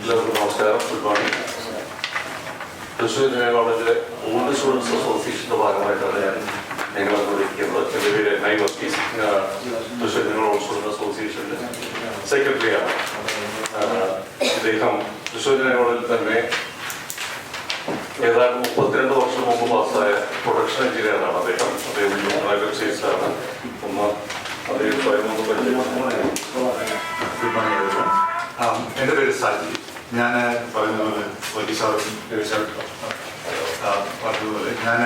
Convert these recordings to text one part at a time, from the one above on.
എല്ലാവർക്കും നമസ്കാരം. Good morning. Thrissur general കോളേജിലെ ഓൾഡ് സ്റ്റുഡൻസ് അസോസിയേഷൻ്റെ ഭാഗമായിട്ടാണ് ഞങ്ങളെ വിളിക്കുന്നത്. എൻ്റെ പേര് നൈ Varghese. Thrissur general old students അസോസിയേഷൻ്റെ സെക്രട്ടറിയാണ്. ഇദ്ദേഹം തൃശ്ശൂർ ജനറൽ കോളേജിൽ തന്നെ ഏതാണ്ട് 32 വർഷം മുമ്പ് പാസ്സായ പ്രൊഡക്ഷൻ എഞ്ചിനീയറാണ് അദ്ദേഹം. വെബ്സൈറ്റ്സാണ്. ഒന്ന് അദ്ദേഹം സ്വയം ഒന്ന് പരിചയപ്പെടുത്തുന്നത്. Good morning. എൻ്റെ പേര് സാജി. ഞാൻ പറഞ്ഞതുപോലെ പറഞ്ഞതുപോലെ ഞാൻ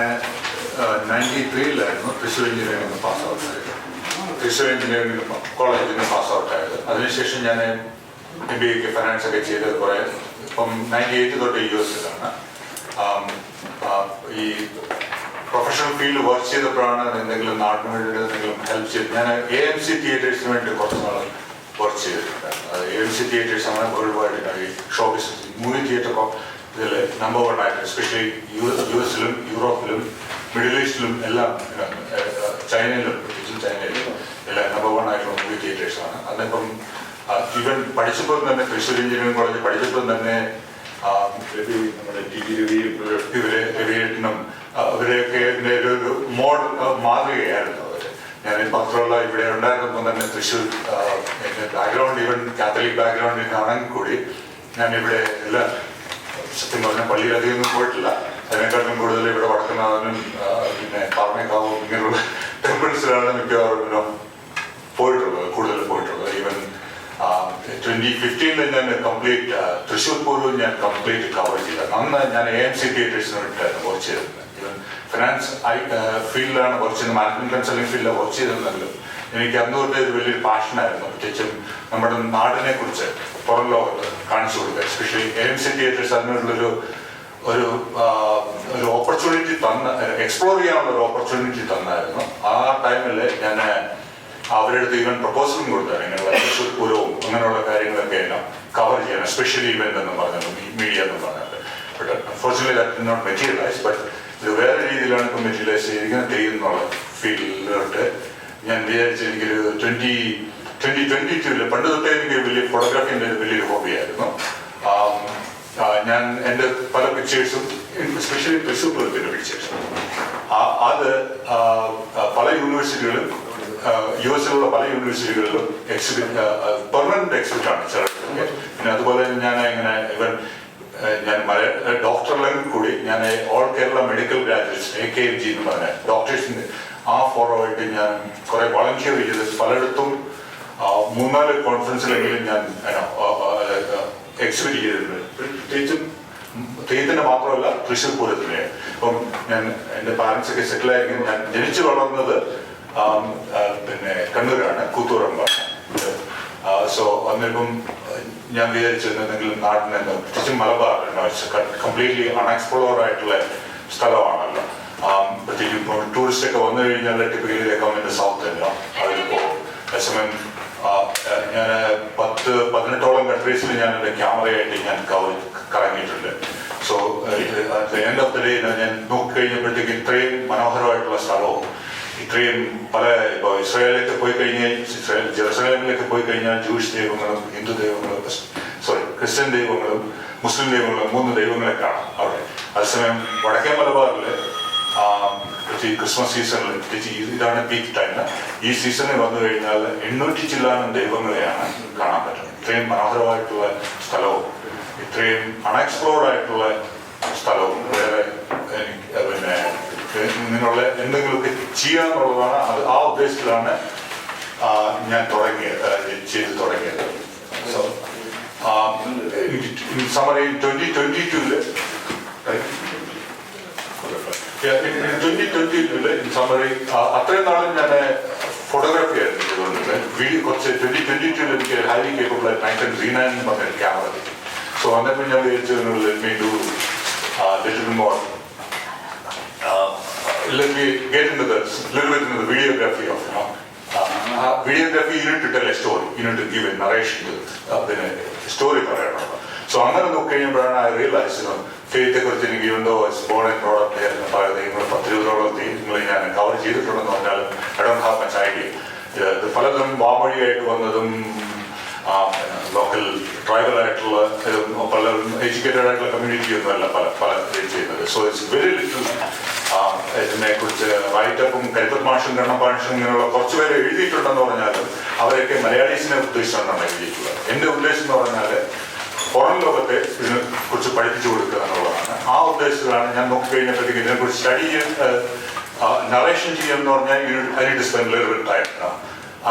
93-ലായിരുന്നു തൃശ്ശൂർ എഞ്ചിനീയറിംഗ് പാസ് ഔട്ടായത്. തൃശ്ശൂർ എഞ്ചിനീയറിംഗ് കോളേജിന് പാസ് ഔട്ടായത്. അതിനുശേഷം ഞാൻ MBA ഫൈനാൻസ് ഒക്കെ ചെയ്ത് കുറേ ഇപ്പം 98 തൊട്ട് US-ലാണ്. ഈ പ്രൊഫഷണൽ ഫീൽഡ് വർക്ക് ചെയ്തപ്പോഴാണ് എന്തെങ്കിലും നാടിന് വേണ്ടി എന്തെങ്കിലും ഹെൽപ്പ് ചെയ്ത് ഞാൻ AMC തിയേറ്റേഴ്സിന് വേണ്ടി കുറച്ച് നാൾ വർക്ക് ചെയ്തിട്ടുണ്ടായിരുന്നു. അത് AMC തിയേറ്റേഴ്സ് ആണ് വേൾഡ് വൈഡ് ഈ ഷോ ബിസിനസ് മൂവി തിയേറ്റർ ഇതിൽ നമ്പർ 1 ആയിട്ട്, എസ്പെഷ്യലി US-ലും യൂറോപ്പിലും മിഡിൽ ഈസ്റ്റിലും എല്ലാം, ചൈനയിലും എല്ലാം നമ്പർ 1 ആയിട്ടുള്ള മൂവി തിയേറ്റേഴ്സാണ്. അതിപ്പം ഈവൻ പഠിച്ചപ്പോൾ തന്നെ തൃശ്ശൂർ എഞ്ചിനീയറിംഗ് കോളേജിൽ പഠിച്ചപ്പോൾ തന്നെ നമ്മുടെ TG രവിയേട്ടനും അവരെയൊക്കെ ഒരു മാതൃകയായിരുന്നു അവർ. ഞാൻ മാത്രമല്ല ഇവിടെ ഉണ്ടായിരുന്നപ്പോൾ തന്നെ തൃശ്ശൂർ എൻ്റെ ബാക്ക്ഗ്രൗണ്ട് ഈവൻ കാത്തലിക് ബാക്ക്ഗ്രൗണ്ടിൽ നിന്നാണെങ്കിൽ കൂടി ഞാനിവിടെ എല്ലാ സത്യം പറഞ്ഞാൽ പള്ളിയിൽ അധികമൊന്നും പോയിട്ടില്ല. അതിനേക്കാളും കൂടുതൽ ഇവിടെ വടക്കുന്നാഥനും പിന്നെ പാർമേക്കാവും ഇങ്ങനെയുള്ള ടെമ്പിൾസിലാണ് മിക്കവാറും കൂടുതൽ പോയിട്ടുള്ളത്. ഈവൻ 2015 ഞാൻ കംപ്ലീറ്റ് തൃശ്ശൂർ പൂർവ്വം ഞാൻ കംപ്ലീറ്റ് കവർ ചെയ്തത്. അന്ന് ഞാൻ AMC തിയേറ്റേഴ്സിന് വേണ്ടിയിട്ടായിരുന്നു വർക്ക് ചെയ്തിരുന്നത്. ഈവൻ ഫിനാൻസ് ഫീൽഡിലാണ് വർക്ക് ചെയ്യുന്നത്, മാനേജ്മെന്റ് കൺസൾട്ടിംഗ് ഫീൽഡിലാണ് വർക്ക് ചെയ്തിരുന്നെങ്കിലും എനിക്ക് അന്ന് തൊട്ട് ഒരു വലിയൊരു പാഷനായിരുന്നു. പ്രത്യേകിച്ചും നമ്മുടെ നാടിനെ കുറിച്ച് പുറം ലോകത്ത് കാണിച്ചു കൊടുക്കുക. എസ്പെഷ്യലി AMC തിയേറ്റേഴ്സ് അതിനുള്ളൊരു ഒരു ഓപ്പർച്യൂണിറ്റി എക്സ്പ്ലോർ ചെയ്യാനുള്ള ഒരു ഓപ്പർച്യൂണിറ്റി തന്നായിരുന്നു. ആ ടൈമിൽ ഞാൻ അവരുടെ അടുത്ത് ഈവൻ പ്രപ്പോസലും കൊടുത്താൽ ഇങ്ങനെയുള്ള തൃശ്ശൂർ പൂരവും അങ്ങനെയുള്ള കാര്യങ്ങളൊക്കെ എല്ലാം കവർ ചെയ്യണം, സ്പെഷ്യലി ഇവന്റ് എന്ന് പറഞ്ഞത് മീഡിയ എന്ന് പറഞ്ഞത്. But unfortunately that did not materialise. But ഇത് വേറെ രീതിയിലാണ് ഇപ്പം മെറ്റീരിയലൈസ് ചെയ്തിരിക്കുന്നത്. തെയ്യുന്നുള്ള ഫീൽഡിലോട്ട് ഞാൻ വിചാരിച്ചു. എനിക്കൊരു 2022 പണ്ട് തൊട്ടേ എനിക്ക് വലിയ ഫോട്ടോഗ്രാഫിൻ്റെ വലിയൊരു ഹോബിയായിരുന്നു. ഞാൻ എൻ്റെ പല പിക്ചേഴ്സും എസ്പെഷ്യലി തൃശ്ശൂർ പൂരത്തിൻ്റെ പിക്ചേഴ്സും അത് പല യൂണിവേഴ്സിറ്റികളും US-ലുള്ള പല യൂണിവേഴ്സിറ്റികളിലും പെർമനന്റ് എക്സിബിറ്റാണ് ചിലർക്ക്. പിന്നെ അതുപോലെ ഞാൻ ഇങ്ങനെ ഞാൻ ഡോക്ടറിലും കൂടി ഞാൻ all Kerala medical graduates AKMG എന്ന് പറഞ്ഞ ഡോക്ടേഴ്സിൻ്റെ ആ ഫോറമായിട്ട് ഞാൻ കുറെ വോളണ്ടിയർ ചെയ്ത് പലയിടത്തും 3-4 കോൺഫറൻസിലെങ്കിലും ഞാൻ എക്സിബിറ്റ് ചെയ്തിട്ടുണ്ട്. പ്രത്യേകിച്ചും തെയ്യത്തിന് മാത്രമല്ല തൃശ്ശൂർ പൂരത്തിന്. അപ്പം ഞാൻ എൻ്റെ പാരൻസൊക്കെ സെറ്റിലായിരിക്കും. ഞാൻ ജനിച്ചു വളർന്നത് പിന്നെ കണ്ണൂരാണ്, കൂത്തൂറമ്പ. സോ അന്നിപ്പം ഞാൻ വിചാരിച്ചിരുന്നെങ്കിലും നാട്ടിൽ നിന്ന് പ്രത്യേകിച്ചും മലബാർ കംപ്ലീറ്റ്ലി അൺഎക്സ്പ്ലോർഡ് ആയിട്ടുള്ള സ്ഥലമാണല്ലോ. പ്രത്യേകിച്ച് ഇപ്പോൾ ടൂറിസ്റ്റ് ഒക്കെ വന്നു കഴിഞ്ഞാൽ ടിപ്പിക്കലി ദേ സൗത്ത് എല്ലാം അതിൽ പോകും. അതേസമയം ഞാൻ 10-18ഓളം കൺട്രീസിൽ ഞാൻ എൻ്റെ ക്യാമറയായിട്ട് ഞാൻ കറങ്ങിയിട്ടുണ്ട്. So end of the day ഞാൻ നോക്കിക്കഴിഞ്ഞപ്പോഴത്തേക്ക് ഇത്രയും മനോഹരമായിട്ടുള്ള സ്ഥലവും ഇത്രയും പല ഇപ്പോൾ ഇസ്രായേലിലേക്ക് പോയി കഴിഞ്ഞാൽ ജെറുസലേമിലേക്ക് പോയി കഴിഞ്ഞാൽ ജൂയിഷ് ദൈവങ്ങളും ഹിന്ദു ദൈവങ്ങളും ക്രിസ്ത്യൻ ദൈവങ്ങളും മുസ്ലിം ദൈവങ്ങളും 3 ദൈവങ്ങളെ കാണാം അവിടെ. അതേസമയം വടക്കേ മലബാറിൽ ക്രിസ്മസ് സീസണിൽ ഇതാണ് പീക്ക് ടൈം. ഈ സീസണിൽ വന്നു കഴിഞ്ഞാൽ 800 ചില്ലാനും ദൈവങ്ങളെയാണ് കാണാൻ പറ്റുന്നത്. ഇത്രയും മനോഹരമായിട്ടുള്ള സ്ഥലവും ഇത്രയും അൺഎക്സ്പ്ലോർഡ് ആയിട്ടുള്ള സ്ഥലവും വേറെ പിന്നെ ഇങ്ങനെയുള്ള എന്തെങ്കിലുമൊക്കെ ചെയ്യാന്നുള്ളതാണ്. ആ ഉദ്ദേശത്തിലാണ് ഞാൻ ചെയ്ത് തുടങ്ങിയത്. സോ സമറി 2022 സമറി അത്രയും നാളും ഞാൻ ഫോട്ടോഗ്രാഫി ആയിരുന്നു ചെയ്തുകൊണ്ടിരുന്നത്. കുറച്ച് 2022 എനിക്ക് ഹൈലി കേപ്പബിൾ ആയിട്ട് Nikon Z9 എന്ന് പറഞ്ഞ ക്യാമറ കിട്ടി. സോ അന്നേരം ഞാൻ വിചാരിച്ചു let me do little more let me get into the little bit into the videography of videography. You need to tell a story, you need to give a narration to the story പറയണം. So അങ്ങനെ നോക്കിക്കഴിഞ്ഞപ്പോഴാണ് I realized ഫെയ്ത്തെ കുറിച്ച് എനിക്ക് even though it's born and brought up there നിങ്ങൾ 10-20ഓളം നിങ്ങൾ ഞാൻ cover ചെയ്തിട്ടുണ്ടെന്ന് പറഞ്ഞാലും I don't have much idea. ഇത് പലതും വാമൊഴിയായിട്ട് വന്നതും ലോക്കൽ ട്രൈബൽ ആയിട്ടുള്ള പല എഡ്യൂക്കേറ്റഡ് ആയിട്ടുള്ള കമ്മ്യൂണിറ്റി ഒന്നുമല്ല പല ചെയ്യുന്നത്. സോ ഇറ്റ്സ് വെരി ലിറ്റിൽ ഇതിനെക്കുറിച്ച് റൈറ്റപ്പും കരിപ്പത്ത് മാഷും കണ്ണൻ മാഷും ഇങ്ങനെയുള്ള കുറച്ച് പേര് എഴുതിയിട്ടുണ്ടെന്ന് പറഞ്ഞാലും അവരൊക്കെ മലയാളീസിനെ ഉദ്ദേശിച്ചുകൊണ്ടാണ് എഴുതിയിട്ടുള്ളത്. എൻ്റെ ഉദ്ദേശം എന്ന് പറഞ്ഞാൽ പുറം ലോകത്തെ ഇതിനെ കുറിച്ച് പഠിപ്പിച്ചു കൊടുക്കുക എന്നുള്ളതാണ്. ആ ഉദ്ദേശത്തിലാണ് ഞാൻ നോക്കിക്കഴിഞ്ഞപ്പോഴത്തേക്ക് ഇതിനെക്കുറിച്ച് സ്റ്റഡി നറേഷൻ ചെയ്യുമെന്ന് പറഞ്ഞാൽ I need to spend little bit time.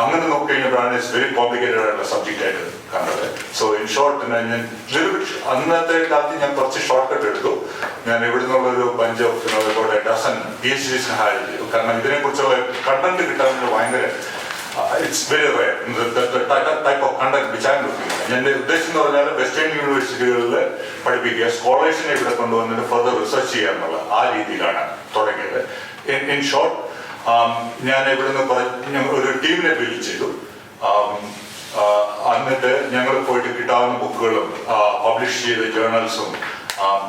അങ്ങനെ നോക്കിക്കഴിഞ്ഞപ്പോഴാണ് ഇറ്റ്സ് വെരി കോംപ്ലിക്കേറ്റഡ് ആയിട്ടുള്ള സബ്ജക്റ്റ് ആയിട്ട് കണ്ടത്. സോ ഇൻ ഷോർട്ട് ഞാൻ ലിറ്റിൽ ബിറ്റ് അന്നത്തെ കാലത്ത് ഞാൻ കുറച്ച് ഷോർട്ട് കട്ട് എടുത്തു. ഞാൻ ഇവിടെ നിന്നുള്ളൊരു bunch of dozen PhDs hire ചെയ്തു. കാരണം ഇതിനെക്കുറിച്ചുള്ള കണ്ടന്റ് കിട്ടാൻ ഭയങ്കര it's very rare type of content which I am looking. എൻ്റെ ഉദ്ദേശം എന്ന് പറഞ്ഞാൽ വെസ്റ്റേൺ യൂണിവേഴ്സിറ്റികളിൽ പഠിപ്പിക്കുക, സ്കോളേഴ്സിനെ ഇവിടെ കൊണ്ടുവന്നിട്ട് ഫർദർ റിസർച്ച് ചെയ്യുക എന്നുള്ള ആ രീതിയിലാണ് തുടങ്ങിയത്. ഇൻ ഷോർട്ട് ഞാൻ ഇവിടുന്ന് ഒരു ടീമിനെ ബിൽഡ് ചെയ്തു. എന്നിട്ട് ഞങ്ങൾ പോയിട്ട് കിട്ടാവുന്ന ബുക്കുകളും പബ്ലിഷ് ചെയ്ത ജേർണൽസും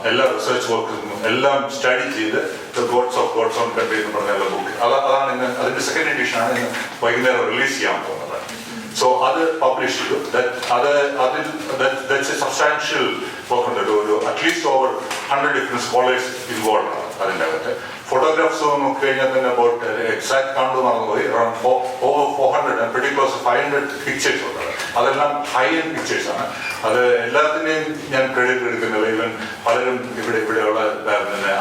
എല്ലാ റിസർച്ച് വർക്കും എല്ലാം സ്റ്റഡി ചെയ്ത് the gods of God's own country എന്ന് പറഞ്ഞ ബുക്ക് അതാണ് ഇന്ന് അതിൻ്റെ സെക്കൻഡ് എഡിഷനാണ് ഇന്ന് വൈകുന്നേരം റിലീസ് ചെയ്യാൻ പോകുന്നത്. സോ അത് പബ്ലിഷ് ചെയ്തു. ദാറ്റ്സ് എ സബ്സ്റ്റാൻഷ്യൽ വർക്ക് ഉണ്ട്. ഒരു at least over 100 different scholars involve ആണ് അതിൻ്റെ അകത്ത്. ഫോട്ടോഗ്രാഫ്സ് നോക്കി കഴിഞ്ഞാൽ തന്നെ അബൌട്ട് എക്സാക്ട് കൗണ്ട് മറന്നുപോയി ഓവർ 400 വെരി ക്ലോസ് 500 പിക്ചേഴ്സ് ഉണ്ട്. അതെല്ലാം ഹൈ എൻഡ് പിക്ചേഴ്സ് ആണ്. അത് എല്ലാത്തിനെയും ഞാൻ ക്രെഡിറ്റ് എടുക്കുന്നില്ല. ഈവൻ പലരും ഇവിടെയുള്ള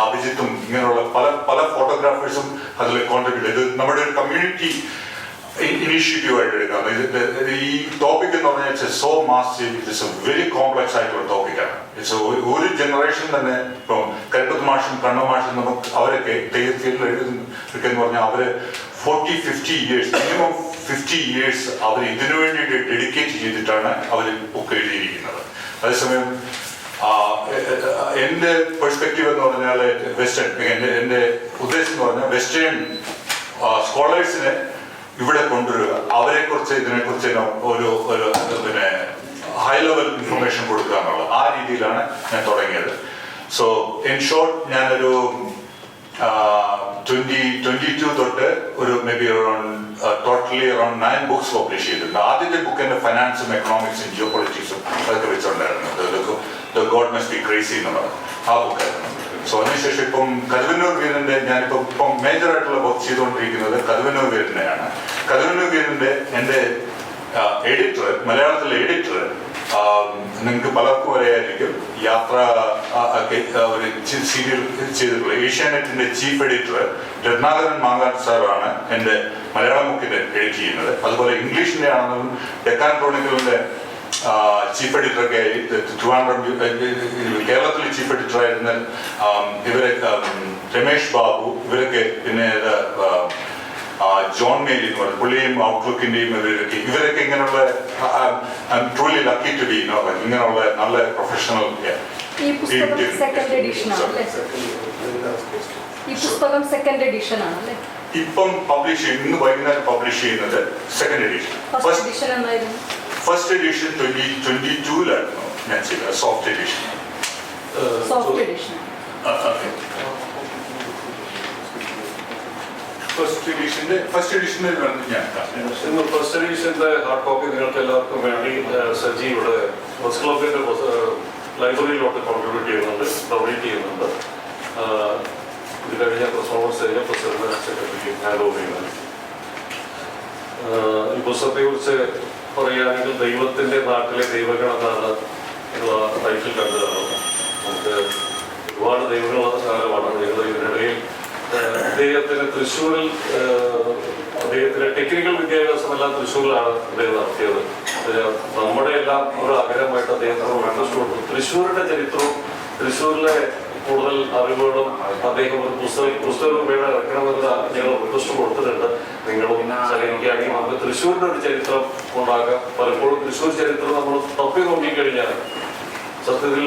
അഭിജിത്തും ഇങ്ങനെയുള്ള പല ഫോട്ടോഗ്രാഫേഴ്സും അതിൽ കോൺട്രിബ്യൂട്ട് ചെയ്ത് നമ്മുടെ ഒരു കമ്മ്യൂണിറ്റി ഇനീഷ്യേറ്റീവ് ആയിട്ട് എടുക്കാം. ഈ ടോപ്പിക് എന്ന് പറഞ്ഞാൽ it's so massive, it's A very complex ആയിട്ടുള്ള ടോപ്പിക്കാണ്. ഇറ്റ്സ് ഒരു ജനറേഷൻ തന്നെ ഇപ്പം കരിപ്പത്ത് മാഷും കണ്ണൻ മാഷും നമുക്ക് അവരൊക്കെ ഫീൽഡിൽ എഴുതുന്നൊക്കെ പറഞ്ഞാൽ അവര് 40-50 years മിനിമം 50 years അവർ ഇതിനു വേണ്ടിയിട്ട് ഡെഡിക്കേറ്റ് ചെയ്തിട്ടാണ് അവർ ബുക്ക് എഴുതിയിരിക്കുന്നത്. അതേസമയം എൻ്റെ പെർസ്പെക്റ്റീവ് എന്ന് പറഞ്ഞാൽ വെസ്റ്റേൺ, എൻ്റെ ഉദ്ദേശം എന്ന് പറഞ്ഞാൽ വെസ്റ്റേൺ സ്കോളേഴ്സിനെ ഇവിടെ കൊണ്ടുവരിക, അവരെക്കുറിച്ച് ഇതിനെക്കുറിച്ച് ഒരു പിന്നെ ഹൈ ലെവൽ ഇൻഫർമേഷൻ കൊടുക്കുക എന്നുള്ളത് ആ രീതിയിലാണ് ഞാൻ തുടങ്ങിയത്. സോ ഇൻ ഷോർട്ട് ഞാനൊരു 2022 തൊട്ട് ഒരു maybe totally around 9 books publish ചെയ്തിട്ടുണ്ട്. ആദ്യത്തെ ബുക്ക് എൻ്റെ ഫൈനാൻസും എക്കണോമിക്സും ജിയോ പൊളിറ്റിക്സും അതൊക്കെ വെച്ചുകൊണ്ടായിരുന്നു. The god must be crazy എന്നുള്ളത് ആ ബുക്കായിരുന്നു. സോ അതിനുശേഷം ഇപ്പം കരുവന്നൂർ വീരന്റെ ഞാനിപ്പം മേജറായിട്ടുള്ള വർക്ക് ചെയ്തുകൊണ്ടിരിക്കുന്നത് കരുവന്നൂർ വീരനെയാണ്. കരുവന്നൂർ വീരന്റെ എൻ്റെ എഡിറ്റർ, മലയാളത്തിലെ എഡിറ്റർ നിങ്ങൾക്ക് പലർക്കും അറിയായിരിക്കും, യാത്ര ഒരു സീരിയൽ ചെയ്തിട്ടുള്ള ഏഷ്യാനെറ്റിന്റെ ചീഫ് എഡിറ്റർ രത്നാകരൻ മാങ്ങാട് സാറാണ് എൻ്റെ മലയാളം ബുക്കിന്റെ എഡിറ്റ് ചെയ്യുന്നത്. അതുപോലെ ഇംഗ്ലീഷിന്റെ ആണെങ്കിലും ഡെക്കാൻ ക്രോണിക്കലിന്റെ ചീഫ് എഡിറ്ററൊക്കെ ആയി കേരളത്തിൽ ചീഫ് എഡിറ്റർ ആയിരുന്ന ഇവരെ രമേഷ് ബാബു, ഇവരൊക്കെ പിന്നെ ജോൺ മേരി എന്ന് പറയുന്നത് പുള്ളിയും ഔട്ട്ലുക്കിന്റെയും ഇവരൊക്കെ ഇങ്ങനെയുള്ള ട്രൂലി ലക്കി ടു ബി ഇങ്ങനെയുള്ള നല്ല പ്രൊഫഷണൽ. ഇപ്പം പബ്ലിഷ് ചെയ്യുന്നത് ഇന്ന് വൈകുന്നേരം പബ്ലിഷ് ചെയ്യുന്നത് സെക്കൻഡ് എഡിഷൻ. ഫസ്റ്റ് എഡിഷൻ 2022 ഞാൻ ചെയ്തത് സോഫ്റ്റ് എഡിഷൻ. ഫസ്റ്റ് എഡിഷനിൽ ഞാൻ ഫസ്റ്റ് എഡിഷന്റെ ഹാർഡ് കോപ്പി നിങ്ങൾക്ക് എല്ലാവർക്കും വേണ്ടി സജി ഇവിടെ പ്രസ് ക്ലബിന്റെ ലൈബ്രറിയിലോട്ട് കോൺട്രിബ്യൂട്ട് ചെയ്യുന്നുണ്ട്, ഡൊണേറ്റ് ചെയ്യുന്നുണ്ട്. ഇത് കഴിഞ്ഞ press conference president secretary hand over ചെയ്യുന്നത്. ഈ പുസ്തകത്തെ കുറിച്ച് പറയുകയാണെങ്കിൽ ദൈവത്തിന്റെ നാട്ടിലെ ദൈവഗണനാണ് എന്നുള്ള ടൈറ്റിൽ കണ്ടതാണ്. നമുക്ക് ഒരുപാട് ദൈവങ്ങളുള്ള കാലമാണ്. ഞങ്ങൾ ഇതിനിടയിൽ അദ്ദേഹത്തിന് തൃശ്ശൂരിൽ അദ്ദേഹത്തിന്റെ ടെക്നിക്കൽ വിദ്യാഭ്യാസമെല്ലാം തൃശ്ശൂരിലാണ് അദ്ദേഹം നടത്തിയത്. നമ്മുടെ എല്ലാം ഒരു ആഗ്രഹമായിട്ട് അദ്ദേഹത്തിന് ഇൻട്രസ്റ്റ് കൊടുത്തു. തൃശ്ശൂരിന്റെ ചരിത്രവും തൃശ്ശൂരിലെ കൂടുതൽ അറിവുകളും അദ്ദേഹം ഒരു പുസ്തകം രൂപേണ ഇറക്കണമെന്ന് ഞങ്ങൾ റിക്വസ്റ്റ് കൊടുത്തിട്ടുണ്ട്. നിങ്ങളും സഹകരിക്കുകയാണെങ്കിൽ നമുക്ക് തൃശ്ശൂരിന്റെ ഒരു ചരിത്രം ഉണ്ടാകാം. പലപ്പോഴും തൃശ്ശൂർ ചരിത്രം നമ്മൾ തപ്പി നോക്കിക്കഴിഞ്ഞാൽ സത്യത്തിൽ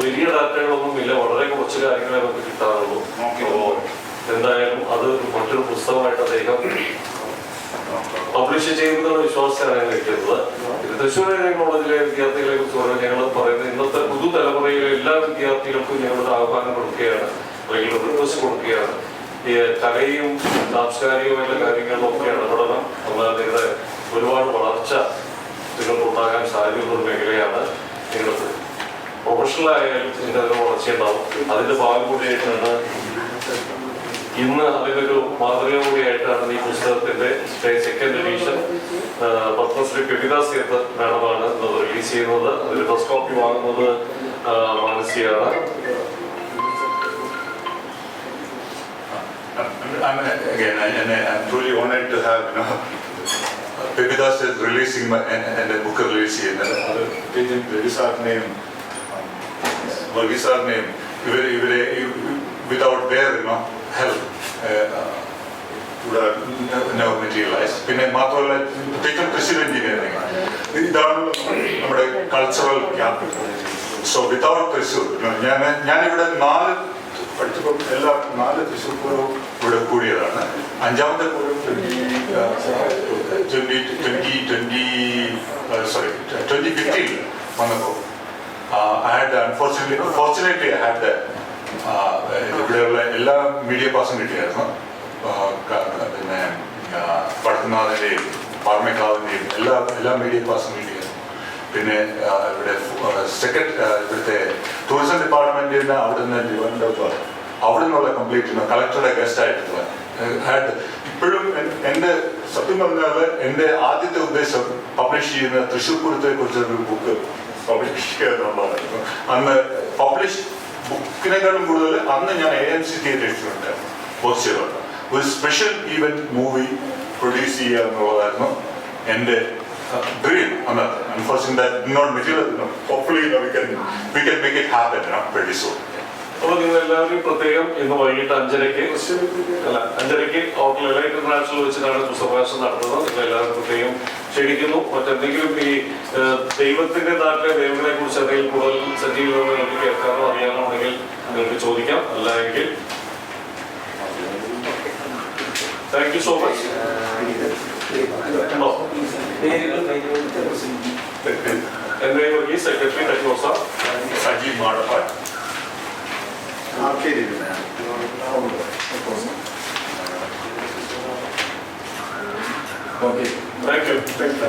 വലിയ ഡാറ്റകളൊന്നും ഇല്ല, വളരെ കുറച്ച് കാര്യങ്ങളെ നമുക്ക് കിട്ടാറുള്ളൂ. അപ്പോൾ എന്തായാലും അത് മറ്റൊരു പുസ്തകമായിട്ട് അദ്ദേഹം പബ്ലിഷ് ചെയ്യുന്നതിനുള്ള വിശ്വാസമാണ് ഞങ്ങൾ ഇരിക്കുന്നത്. ഇത് തൃശ്ശൂർ കോളേജിലെ വിദ്യാർത്ഥികളെ കുറിച്ച് ഞങ്ങൾ പറയുന്നത് ഇന്നത്തെ പുതുതലമുറയിലെ എല്ലാ വിദ്യാർത്ഥികൾക്കും ഞങ്ങളൊരു ആഹ്വാനം കൊടുക്കുകയാണ്, അല്ലെങ്കിൽ റിക്വസ്റ്റ് കൊടുക്കുകയാണ്. ഈ കലയും സാംസ്കാരികമായിട്ടുള്ള കാര്യങ്ങളിലൊക്കെ ഇടപെടണം. അല്ലാതെ ഒരുപാട് വളർച്ച നിങ്ങൾക്കുണ്ടാകാൻ സാധ്യതയുള്ള ഒരു മേഖലയാണ്. നിങ്ങൾ പ്രൊഫഷണൽ ആയാലും ഇതിനൊരു വളർച്ചയുണ്ടാവും. അതിൻ്റെ ഭാഗം കൂടിയായിട്ടാണ് ഇന്ന് അതിനൊരു മാതൃക കൂടിയായിട്ടാണ് ഈ പുസ്തകത്തിൻ്റെ സെക്കൻഡ് എഡിഷൻ പത്മശ്രീ കവിതാസ് തീർത്ഥ മാഡമാണ് ഇന്നത് റിലീസ് ചെയ്യുന്നത്. അതിൽ ഫസ്റ്റ് കോപ്പി വാങ്ങുന്നത് മാനസിയാണ്. I'm truly honored to have, Pepidas is releasing and a book release ചെയ്യുന്നത്. അത് രവി സാറിനെയും വർഗീസ് സാറിനെയും ഇവരെ without their help would have never materialized. പിന്നെ മാത്രമല്ല പ്രത്യേകിച്ചും തൃശ്ശൂർ എഞ്ചിനീയറിംഗ് ഇതാണ് നമ്മുടെ cultural capital. So without Thrissur ഞാനിവിടെ 4 പഠിച്ചപ്പോൾ എല്ലാ 4 തൃശ്ശൂർ പൂരവും ഇവിടെ കൂടിയതാണ്. 5ാമത്തെ പൂരം 2015 വന്നപ്പോൾ fortunately I had that ഇവിടെയുള്ള എല്ലാ മീഡിയ പാസും കിട്ടിയായിരുന്നു. പിന്നെ പടത്തുനാഥിൻ്റെയും പാർമേക്കാവിൻ്റെയും എല്ലാ മീഡിയ പാസും കിട്ടിയായിരുന്നു. പിന്നെ ഇവിടെ ഇവിടുത്തെ ടൂറിസം ഡിപ്പാർട്ട്മെൻറ്റിൽ അവിടെ നിന്ന് തിരുവനന്തപുരത്ത് അവിടെ നിന്നുള്ള കംപ്ലീറ്റ് കളക്ടറുടെ ഗസ്റ്റ് ആയിട്ടുള്ള ഇപ്പോഴും എൻ്റെ സത്യം പറഞ്ഞാൽ എൻ്റെ ആദ്യത്തെ ഉദ്ദേശം പബ്ലിഷ് ചെയ്യുന്ന തൃശ്ശൂർ പൂരത്തെ കുറിച്ചൊരു ബുക്ക് പബ്ലിഷ് ചെയ്യുക എന്നുള്ളതായിരുന്നു. അന്ന് പബ്ലിഷ് ബുക്കിനേക്കാളും കൂടുതൽ അന്ന് ഞാൻ AMC തിയേറ്റേഴ്സിലുണ്ട് പോസ്റ്റുകളുണ്ട്. ഒരു സ്പെഷ്യൽ ഈവൻറ്റ് മൂവി പ്രൊഡ്യൂസ് ചെയ്യുക എന്നുള്ളതായിരുന്നു എൻ്റെ ഡ്രീം അന്നത്തെ. Unfortunately that did not materialize. Hopefully we can make it happen pretty soon. അപ്പോൾ നിങ്ങൾ എല്ലാവരും പ്രത്യേകം ഇന്ന് വൈകിട്ട് 5:30 ഹോട്ടൽ ഇന്റർനാഷണൽ വെച്ചിട്ടാണ് പുസ്തകപ്രകാശനം നടത്തുന്നത്. നിങ്ങൾ എല്ലാവരും പ്രത്യേകം ക്ഷണിക്കുന്നു. മറ്റെന്തെങ്കിലും ഈ ദൈവത്തിന്റെ നാട്ടിലെ ദൈവങ്ങളെ കുറിച്ച് എന്തെങ്കിലും കൂടുതൽ സജീവമായി നിങ്ങൾക്ക് കേൾക്കാനോ അറിയാനുണ്ടെങ്കിൽ നിങ്ങൾക്ക് ചോദിക്കാം. അല്ല എങ്കിൽ താങ്ക് യു സോ മച്ച്. എൻ്റെ ഈ സെക്രട്ടറി ടെക്നോസ Sajeev Madappad. Okay. Thank you. Thank you.